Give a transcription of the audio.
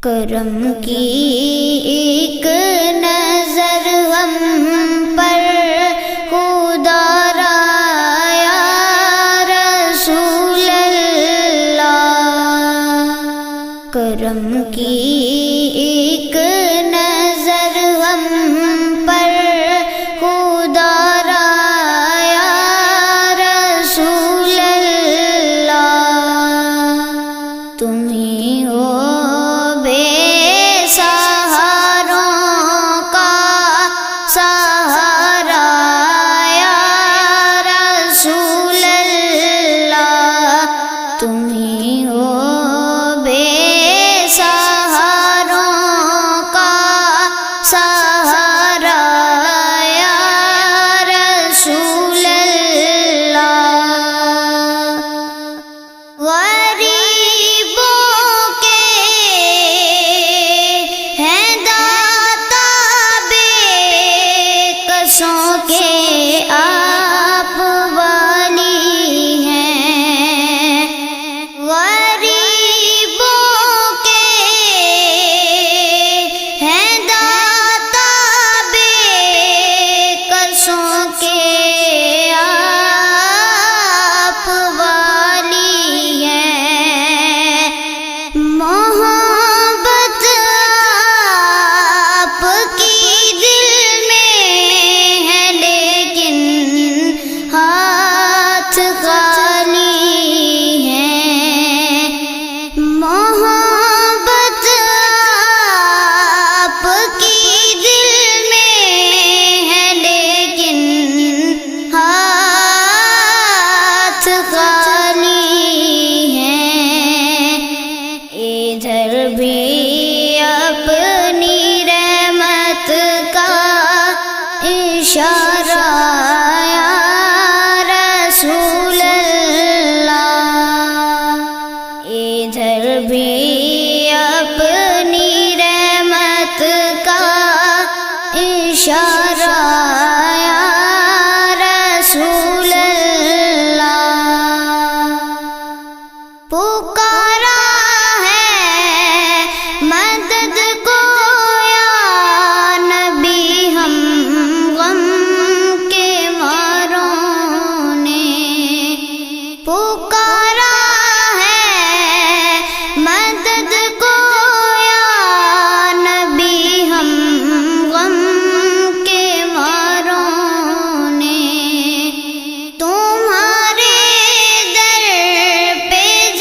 کرم کی ایک نظر ہم پر خدا را یا رسول اللہ، کرم کی ایک نظر ہم پر خدا را یا رسول اللہ، تم ہی ہو سہارا یا رسول اللہ، تم ہی ہو بے سہاروں کا سہارا یا رسول اللہ، غریبوں کے ہیں داتا کے آپ والی ہیں، غریبوں کے ہیں داتا بے کسوں کے آپ والی ہیں، محبت آپ کی ہاتھ خالی ہے، محبت آپ کی دل میں ہے لیکن ہاتھ خالی ہے، ادھر بھی اپنی رحمت کا اشارہ ادھر بھی